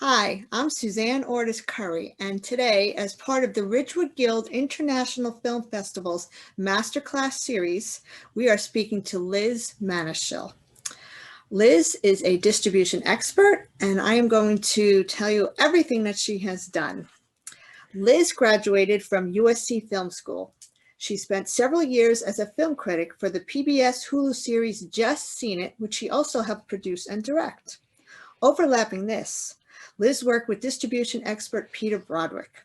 Hi, I'm Suzanne Ortiz Curry, and today, as part of the Ridgewood Guild International Film Festival's Masterclass series, we are speaking to Liz Manishill. Liz is a distribution expert, and I am going to tell you everything that she has done. Liz graduated from USC Film School. She spent several years as a film critic for the PBS Hulu series Just Seen It, which she also helped produce and direct. Overlapping this, Liz worked with distribution expert Peter Broderick,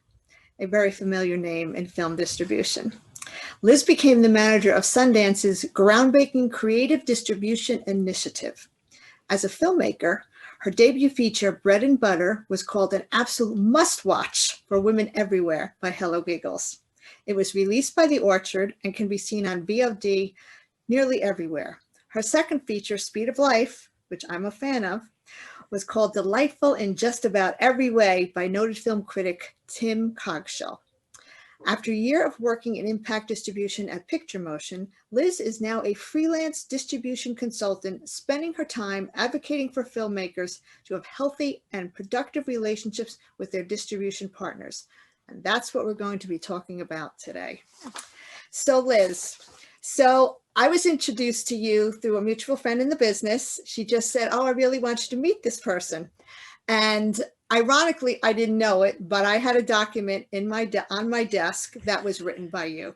a very familiar name in film distribution. Liz became the manager of Sundance's groundbreaking creative distribution initiative. As a filmmaker, her debut feature, Bread and Butter, was called an absolute must-watch for women everywhere by Hello Giggles. It was released by The Orchard and can be seen on VOD nearly everywhere. Her second feature, Speed of Life, which I'm a fan of, was called Delightful in Just About Every Way by noted film critic Tim Cogshell. After a year of working in impact distribution at Picture Motion, Liz is now a freelance distribution consultant, spending her time advocating for filmmakers to have healthy and productive relationships with their distribution partners. And that's what we're going to be talking about today. So Liz, I was introduced to you through a mutual friend in the business. She just said, "Oh, I really want you to meet this person." And ironically, I didn't know it, but I had a document on my desk that was written by you.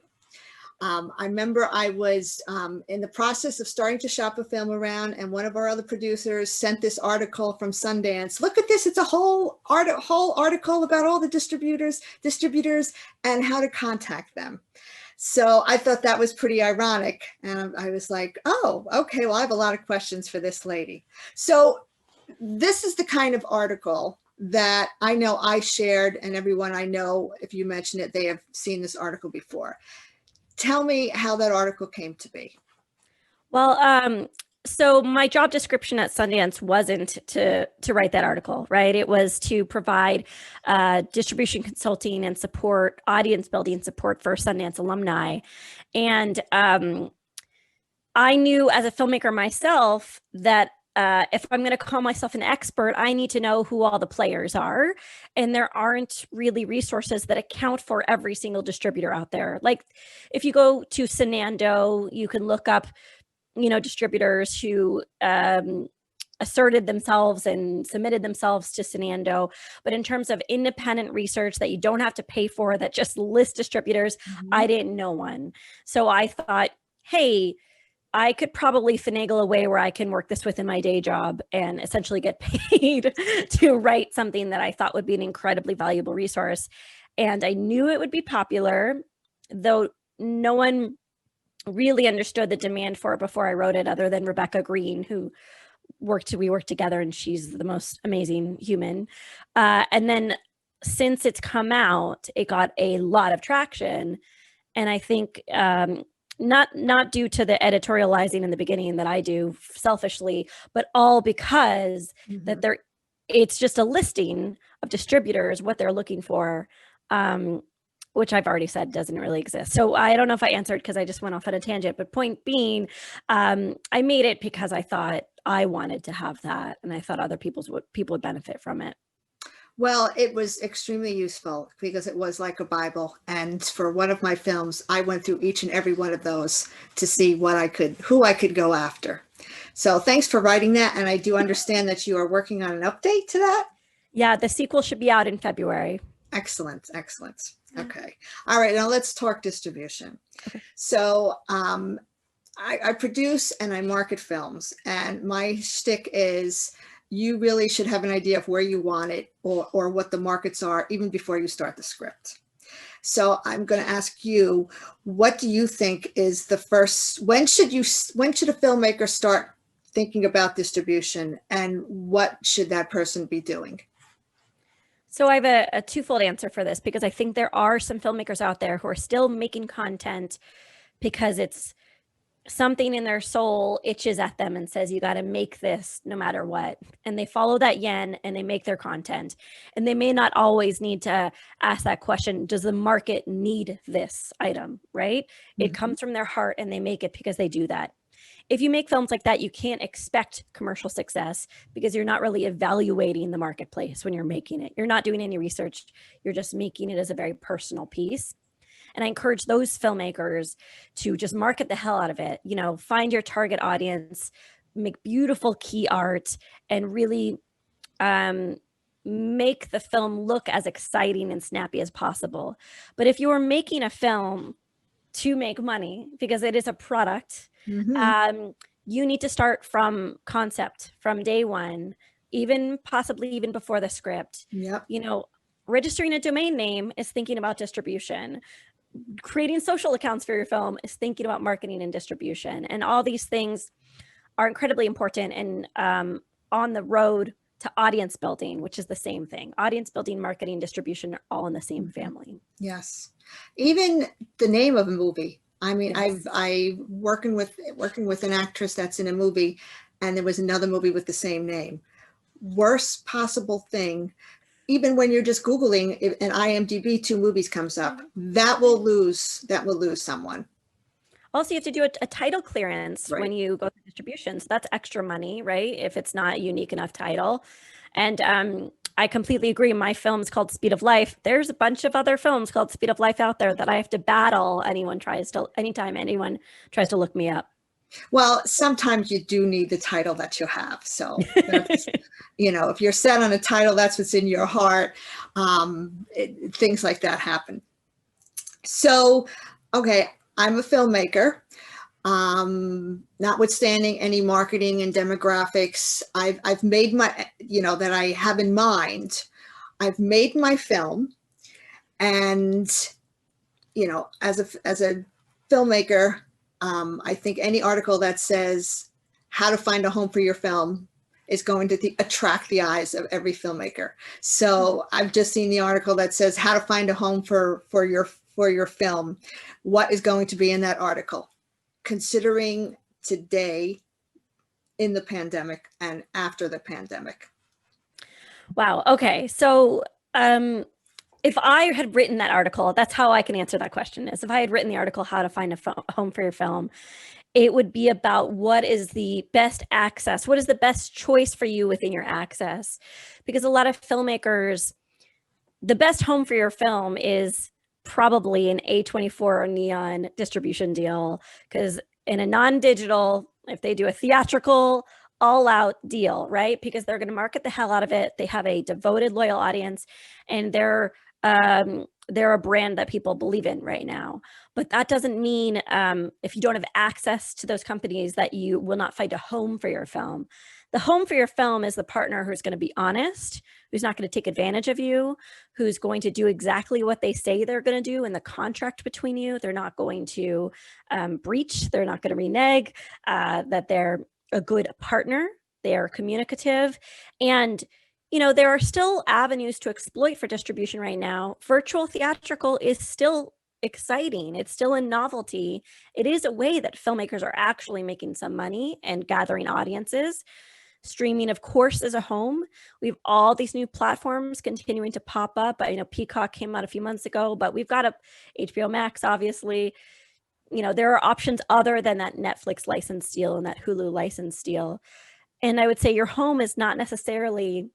I remember I was in the process of starting to shop a film around, and one of our other producers sent this article from Sundance. Look at this, it's a whole article about all the distributors and how to contact them. So I thought that was pretty ironic. And I was like, oh, okay, well, I have a lot of questions for this lady. So this is the kind of article that I know I shared, and everyone I know, if you mention it, they have seen this article before. Tell me how that article came to be. Well, so my job description at Sundance wasn't to write that article, right? It was to provide distribution consulting and support, audience building support for Sundance alumni. And I knew as a filmmaker myself that if I'm going to call myself an expert, I need to know who all the players are. And there aren't really resources that account for every single distributor out there. Like if you go to Sanando, you can look up distributors who asserted themselves and submitted themselves to Sanando. But in terms of independent research that you don't have to pay for, that just lists distributors, I didn't know one. So I thought, hey, I could probably finagle a way where I can work this within my day job and essentially get paid to write something that I thought would be an incredibly valuable resource. And I knew it would be popular, though no one really understood the demand for it before I wrote it, other than Rebecca Green, who we worked together, and she's the most amazing human. And then since it's come out, it got a lot of traction. And I think not due to the editorializing in the beginning that I do selfishly, but all because that it's just a listing of distributors, what they're looking for. Which I've already said doesn't really exist. So I don't know if I answered because I just went off on a tangent, but point being, I made it because I thought I wanted to have that, and I thought other people would benefit from it. Well, it was extremely useful because it was like a Bible. And for one of my films, I went through each and every one of those to see who I could go after. So thanks for writing that. And I do understand that you are working on an update to that. Yeah, the sequel should be out in February. Excellent. Okay. All right. Now let's talk distribution. Okay. So I produce and I market films, and my shtick is you really should have an idea of where you want it or what the markets are even before you start the script. So I'm going to ask you, what do you think is the first, when should a filmmaker start thinking about distribution, and what should that person be doing? So I have a twofold answer for this, because I think there are some filmmakers out there who are still making content because it's something in their soul itches at them and says, you got to make this no matter what. And they follow that yen and they make their content. And they may not always need to ask that question, does the market need this item, right? It comes from their heart and they make it because they do that. if you make films like that, you can't expect commercial success because you're not really evaluating the marketplace when you're making it. You're not doing any research. You're just making it as a very personal piece. And I encourage those filmmakers to just market the hell out of it. You know, find your target audience, make beautiful key art, and really make the film look as exciting and snappy as possible. But if you are making a film to make money, because it is a product, you need to start from concept, from day one, even possibly even before the script. Yep. You know, registering a domain name is thinking about distribution. Creating social accounts for your film is thinking about marketing and distribution. And all these things are incredibly important and on the road to audience building, which is the same thing. Audience building, marketing, distribution are all in the same family. Yes. Even the name of a movie. I mean, Yes. I working with an actress that's in a movie, and there was another movie with the same name. Worst possible thing. Even when you're just Googling an IMDb, 2 movies comes up, that will lose someone. Also, you have to do a title clearance Right. when you go to distribution. So that's extra money, right? If it's not a unique enough title. And I completely agree. My film's called Speed of Life. There's a bunch of other films called Speed of Life out there that I have to battle anytime anyone tries to look me up. Well, sometimes you do need the title that you have. So that's, you know, if you're set on a title, that's what's in your heart. Things like that happen. So, okay, I'm a filmmaker. Notwithstanding any marketing and demographics, I've made my, you know, that I have in mind. I've made my film, and, you know, as a filmmaker, I think any article that says how to find a home for your film is going to attract the eyes of every filmmaker. So I've just seen the article that says how to find a home for your film. What is going to be in that article? Considering today in the pandemic and after the pandemic. Wow. Okay. So if I had written that article, that's how I can answer that question is if I had written the article, how to find a home for your film, it would be about what is the best access, what is the best choice for you within your access. Because a lot of filmmakers, the best home for your film is probably an A24 or Neon distribution deal. Because in a non-digital, if they do a theatrical all out deal, right? Because they're going to market the hell out of it. They have a devoted, loyal audience, and they're a brand that people believe in right now. But that doesn't mean if you don't have access to those companies that you will not find a home for your film. The home for your film is the partner who's going to be honest, who's not going to take advantage of you, who's going to do exactly what they say they're going to do in the contract between you. They're not going to breach. They're not going to renege, that they're a good partner. They're communicative. And you know, there are still avenues to exploit for distribution right now. Virtual theatrical is still exciting. It's still a novelty. It is a way that filmmakers are actually making some money and gathering audiences. Streaming, of course, is a home. We have all these new platforms continuing to pop up. I know Peacock came out a few months ago, but we've got HBO Max, obviously. You know, there are options other than that Netflix license deal and that Hulu license deal. And I would say your home is not necessarily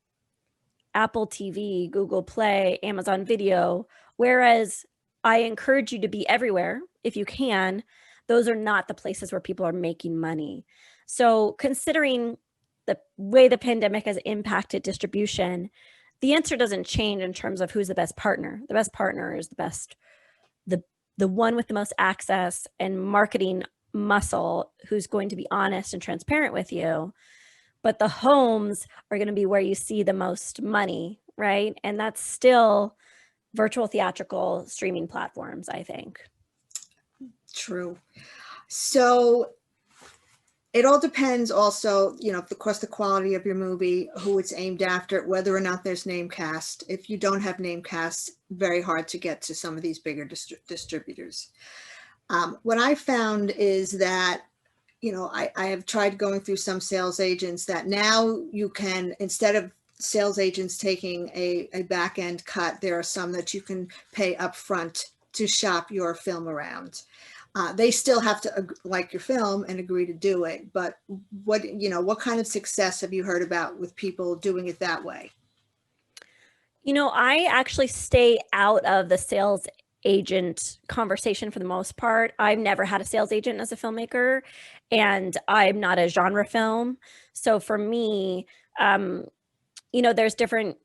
Apple TV, Google Play, Amazon Video, whereas I encourage you to be everywhere if you can. Those are not the places where people are making money. So considering the way the pandemic has impacted distribution, the answer doesn't change in terms of who's the best partner. The best partner is the one with the most access and marketing muscle, who's going to be honest and transparent with you. But the homes are going to be where you see the most money, right? And that's still virtual theatrical streaming platforms, I think. True. So it all depends also, you know, of course, the quality of your movie, who it's aimed after, whether or not there's name cast. If you don't have name cast, very hard to get to some of these bigger distributors. What I found is that, you know, I have tried going through some sales agents that now you can, instead of sales agents taking a back end cut, there are some that you can pay upfront to shop your film around. They still have to like your film and agree to do it. But what kind of success have you heard about with people doing it that way? I actually stay out of the sales agent conversation for the most part. I've never had a sales agent as a filmmaker, and I'm not a genre film. So for me, there's different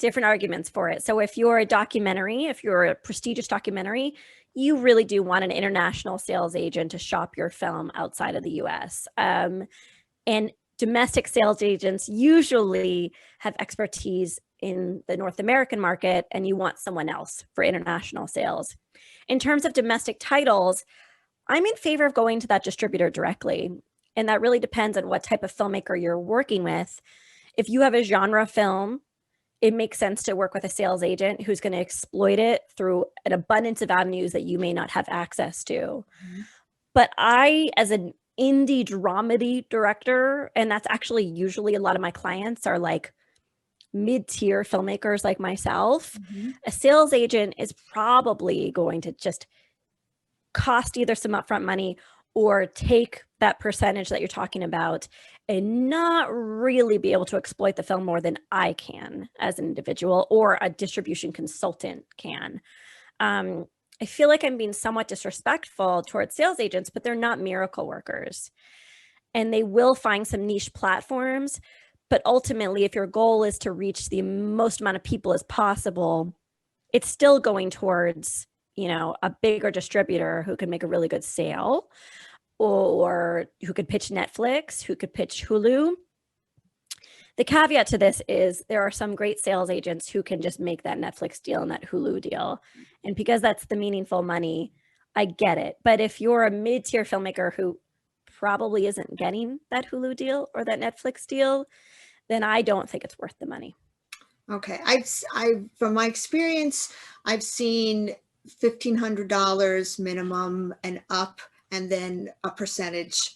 arguments for it. So if you're a documentary, if you're a prestigious documentary, you really do want an international sales agent to shop your film outside of the US. And domestic sales agents usually have expertise in the North American market, and you want someone else for international sales. In terms of domestic titles, I'm in favor of going to that distributor directly. And that really depends on what type of filmmaker you're working with. If you have a genre film, it makes sense to work with a sales agent who's going to exploit it through an abundance of avenues that you may not have access to. Mm-hmm. But I, as an indie dramedy director, and that's actually usually a lot of my clients are like mid-tier filmmakers like myself, mm-hmm. A sales agent is probably going to just cost either some upfront money or take that percentage that you're talking about and not really be able to exploit the film more than I can as an individual or a distribution consultant can. I feel like I'm being somewhat disrespectful towards sales agents, but they're not miracle workers. And they will find some niche platforms. But ultimately, if your goal is to reach the most amount of people as possible, it's still going towards, a bigger distributor who can make a really good sale, or who could pitch Netflix, who could pitch Hulu. The caveat to this is there are some great sales agents who can just make that Netflix deal and that Hulu deal. And because that's the meaningful money, I get it. But if you're a mid-tier filmmaker who probably isn't getting that Hulu deal or that Netflix deal, then I don't think it's worth the money. Okay. From my experience, I've seen $1,500 minimum and up, and then a percentage,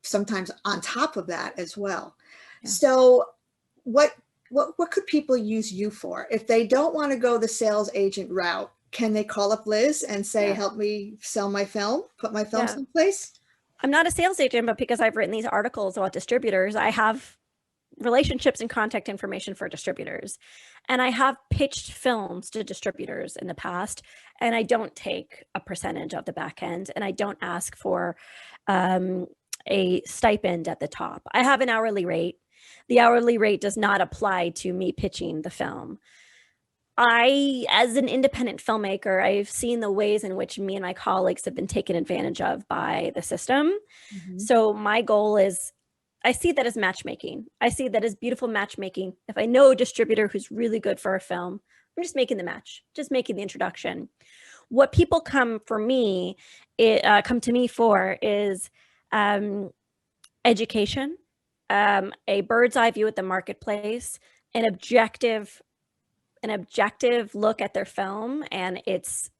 sometimes on top of that as well. Yeah. So what could people use you for? If they don't want to go the sales agent route, can they call up Liz and say, help me sell my film, put my film someplace? I'm not a sales agent, but because I've written these articles about distributors, I have relationships and contact information for distributors. And I have pitched films to distributors in the past, and I don't take a percentage of the back end, and I don't ask for a stipend at the top. I have an hourly rate. The hourly rate does not apply to me pitching the film. As an independent filmmaker, I've seen the ways in which me and my colleagues have been taken advantage of by the system. Mm-hmm. So my goal is, I see that as matchmaking. I see that as beautiful matchmaking. If I know a distributor who's really good for a film, I'm just making the match, just making the introduction. What people come to me for is education, a bird's eye view at the marketplace, an objective look at their film and its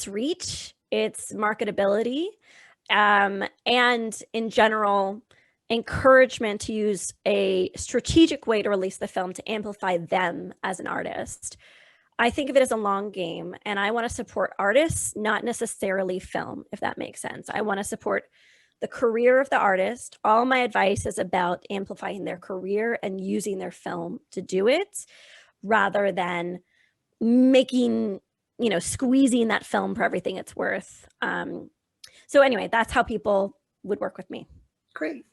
reach, its marketability. And in general, encouragement to use a strategic way to release the film to amplify them as an artist. I think of it as a long game, and I want to support artists, not necessarily film, if that makes sense. I want to support the career of the artist. All my advice is about amplifying their career and using their film to do it, rather than making, squeezing that film for everything it's worth. So anyway, that's how people would work with me. Great.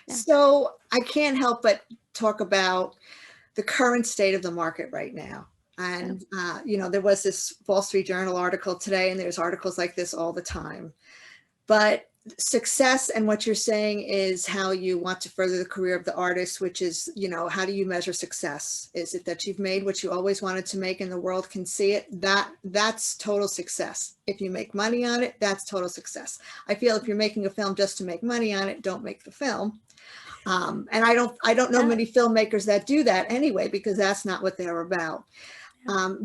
Yeah. So I can't help but talk about the current state of the market right now. And, there was this Wall Street Journal article today, and there's articles like this all the time. But success, and what you're saying, is how you want to further the career of the artist, which is, how do you measure success? Is it that you've made what you always wanted to make and the world can see it? That's total success. If you make money on it, that's total success. I feel if you're making a film just to make money on it, don't make the film. And I don't know many filmmakers that do that anyway, because that's not what they're about.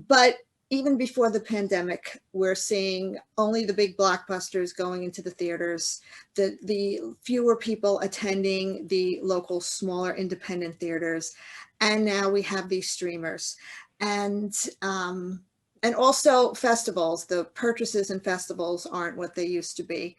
But even before the pandemic, we're seeing only the big blockbusters going into the theaters, the fewer people attending the local, smaller, independent theaters. And now we have these streamers. And, And also festivals, the purchases in festivals aren't what they used to be.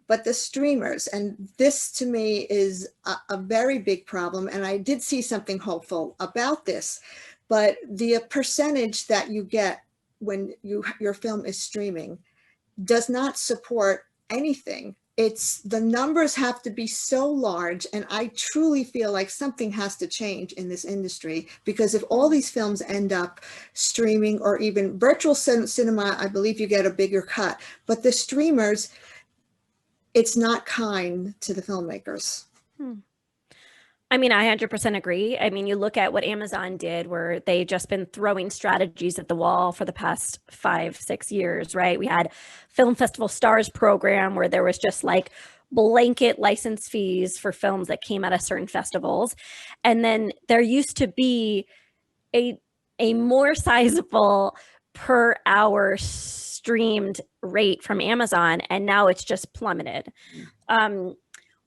But the streamers, and this to me is a very big problem. And I did see something hopeful about this, but the percentage that you get when your film is streaming does not support anything. It's the numbers have to be so large, and I truly feel like something has to change in this industry, because if all these films end up streaming or even virtual cinema, I believe you get a bigger cut, but the streamers, it's not kind to the filmmakers. I mean, I 100% agree. I mean, you look at what Amazon did, where they just been throwing strategies at the wall for the past 5-6 years, right? We had Film Festival Stars program where there was just like blanket license fees for films that came out of certain festivals. And then there used to be a more sizable per hour streamed rate from Amazon, and now it's just plummeted.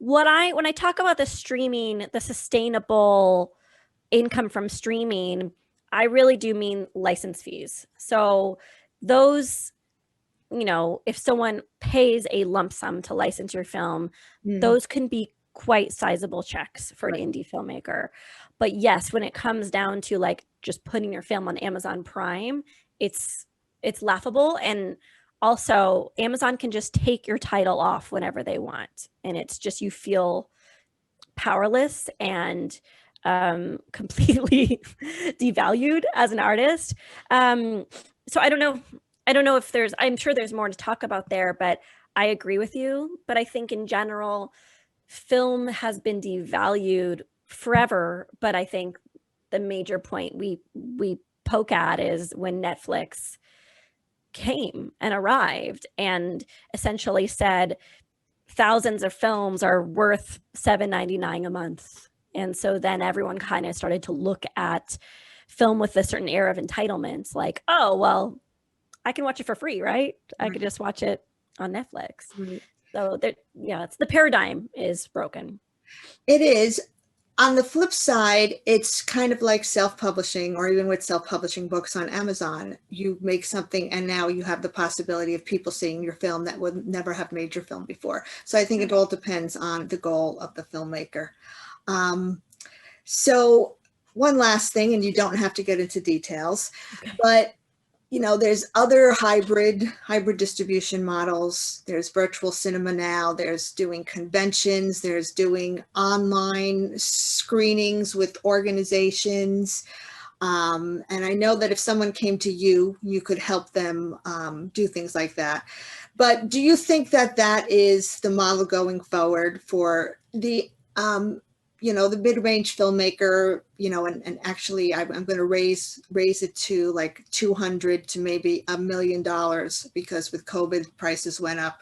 When I talk about the streaming, the sustainable income from streaming, I really do mean license fees. So those, if someone pays a lump sum to license your film, those can be quite sizable checks for an indie filmmaker. But yes, when it comes down to like just putting your film on Amazon Prime, it's laughable. And also, Amazon can just take your title off whenever they want. And it's just, you feel powerless and completely devalued as an artist. So I don't know. If I'm sure there's more to talk about there, but I agree with you. But I think in general, film has been devalued forever. But I think the major point we poke at is when Netflix came and arrived and essentially said thousands of films are worth $7.99 a month. And so then everyone kind of started to look at film with a certain air of entitlement, like, oh, well, I can watch it for free, right? I could just watch it on Netflix. So it's the paradigm is broken. It is. On the flip side, it's kind of like self-publishing, or even with self-publishing books on Amazon. You make something and now you have the possibility of people seeing your film that would never have made your film before. So I think it all depends on the goal of the filmmaker. So one last thing, and you don't have to get into details, but there's other hybrid distribution models. There's virtual cinema now. There's doing conventions. There's doing online screenings with organizations. And I know that if someone came to you, you could help them do things like that. But do you think that that is the model going forward for the the mid-range filmmaker, and actually I'm going to raise it to like 200 to maybe $1 million, because with COVID prices went up.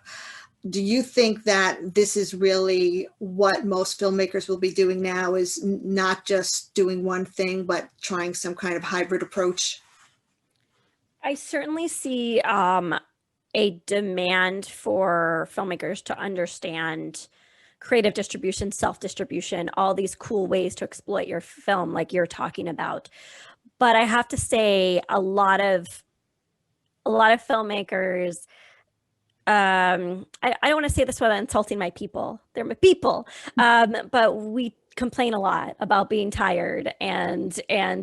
Do you think that this is really what most filmmakers will be doing now, is not just doing one thing, but trying some kind of hybrid approach? I certainly see a demand for filmmakers to understand creative distribution, self-distribution, all these cool ways to exploit your film like you're talking about. But I have to say a lot of filmmakers, I don't want to say this without insulting my people. They're my people. But we complain a lot about being tired, and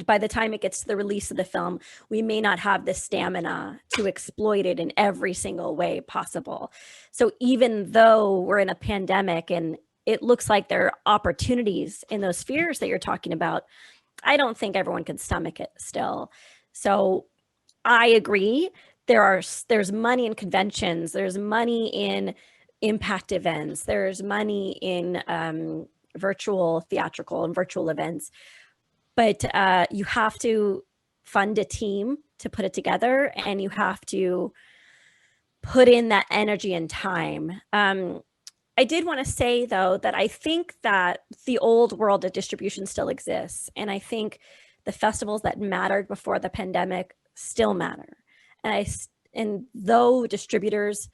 by the time it gets to the release of the film, we may not have the stamina to exploit it in every single way possible. So even though we're in a pandemic and it looks like there are opportunities in those spheres that you're talking about, I don't think everyone can stomach it still. So I agree. There's money in conventions, there's money in impact events, there's money in virtual theatrical and virtual events, but you have to fund a team to put it together, and you have to put in that energy and time. I did want to say, though, that I think that the old world of distribution still exists, and I think the festivals that mattered before the pandemic still matter. And though distributors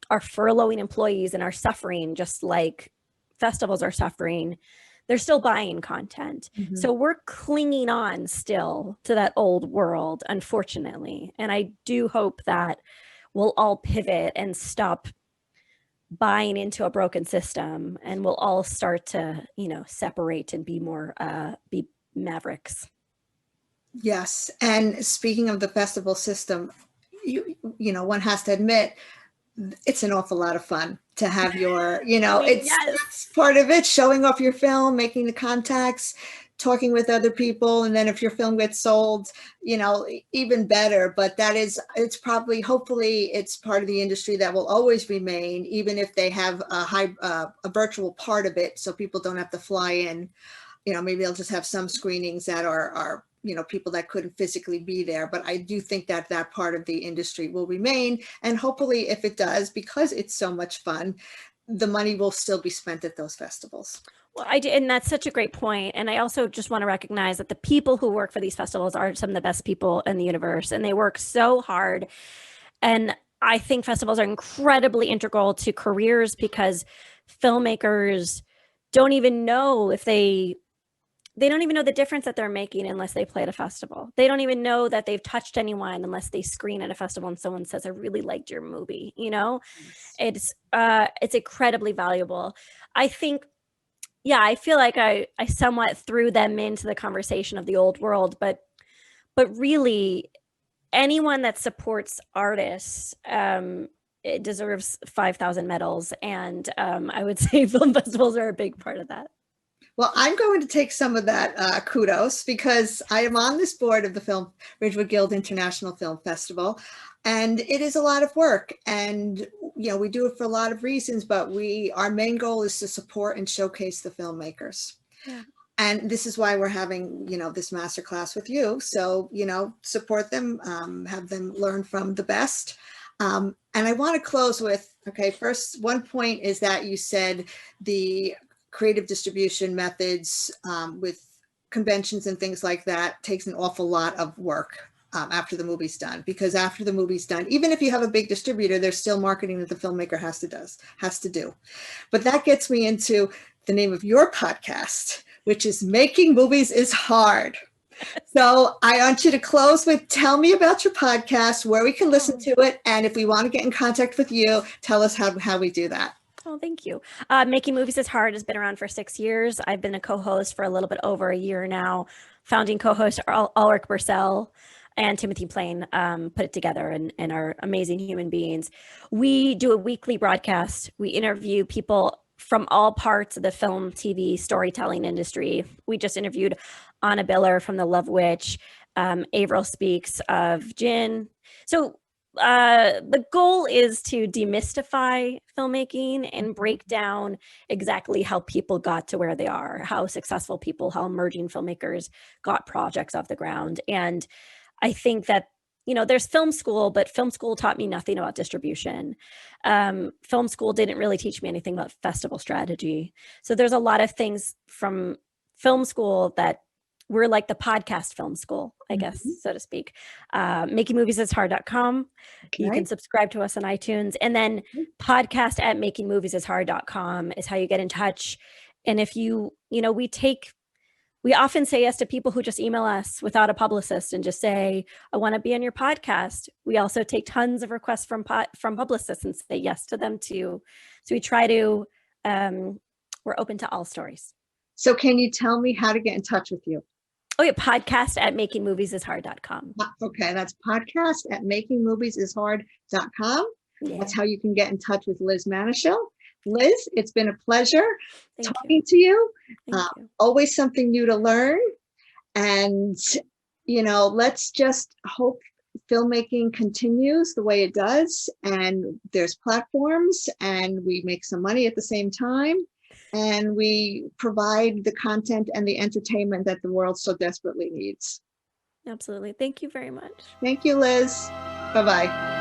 are furloughing employees and are suffering just like festivals are suffering, they're still buying content. Mhm. So we're clinging on still to that old world, unfortunately. And I do hope that we'll all pivot and stop buying into a broken system, and we'll all start to, separate and be more, be mavericks. Yes. And speaking of the festival system, one has to admit, it's an awful lot of fun to have your, it's part of it, showing off your film, making the contacts, talking with other people. And then if your film gets sold, even better. But it's probably, hopefully it's part of the industry that will always remain, even if they have a virtual part of it. So people don't have to fly in, maybe they'll just have some screenings that are people that couldn't physically be there. But I do think that part of the industry will remain. And hopefully if it does, because it's so much fun, the money will still be spent at those festivals. Well, and that's such a great point. And I also just want to recognize that the people who work for these festivals are some of the best people in the universe, and they work so hard. And I think festivals are incredibly integral to careers, because filmmakers don't even know they don't even know the difference that they're making unless they play at a festival. They don't even know that they've touched anyone unless they screen at a festival and someone says, "I really liked your movie." Yes. It's incredibly valuable. I think, I feel like I somewhat threw them into the conversation of the old world, but really anyone that supports artists, it deserves 5,000 medals. And I would say film festivals are a big part of that. Well, I'm going to take some of that kudos, because I am on this board of the Ridgewood Guild International Film Festival, and it is a lot of work. And, we do it for a lot of reasons, but our main goal is to support and showcase the filmmakers. Yeah. And this is why we're having, this masterclass with you. So, support them, have them learn from the best. And I want to close with, first, one point is that you said the creative distribution methods with conventions and things like that takes an awful lot of work after the movie's done, because after the movie's done, even if you have a big distributor, there's still marketing that the filmmaker has to do. But that gets me into the name of your podcast, which is Making Movies is Hard. So I want you to close with, tell me about your podcast, where we can listen to it, and if we want to get in contact with you, tell us how we do that. Oh, thank you. Making Movies is Hard has been around for 6 years. I've been a co-host for a little bit over a year now. Founding co-host Ulrich Bursell and Timothy Plain put it together, and are amazing human beings. We do a weekly broadcast. We interview people from all parts of the film, TV, storytelling industry. We just interviewed Anna Biller from The Love Witch, Avril Speaks of Gin. So the goal is to demystify filmmaking and break down exactly how people got to where they are, how successful people, how emerging filmmakers got projects off the ground. And I think that, there's film school, but film school taught me nothing about distribution. Film school didn't really teach me anything about festival strategy. So there's a lot of things from film school that we're like the podcast film school, I guess, so to speak. MakingMoviesIsHard.com. Okay. You can subscribe to us on iTunes. And then podcast at MakingMoviesIsHard.com is how you get in touch. And if we often say yes to people who just email us without a publicist and just say, "I want to be on your podcast." We also take tons of requests from publicists and say yes to them too. So we try to, we're open to all stories. So can you tell me how to get in touch with you? Oh yeah, podcast at makingmoviesishard.com. Okay, that's podcast at makingmoviesishard.com. Yeah. That's how you can get in touch with Liz Manashil. Liz, it's been a pleasure talking to you. Always something new to learn. And, let's just hope filmmaking continues the way it does. And there's platforms, and we make some money at the same time. And we provide the content and the entertainment that the world so desperately needs. Absolutely. Thank you very much. Thank you, Liz. Bye-bye.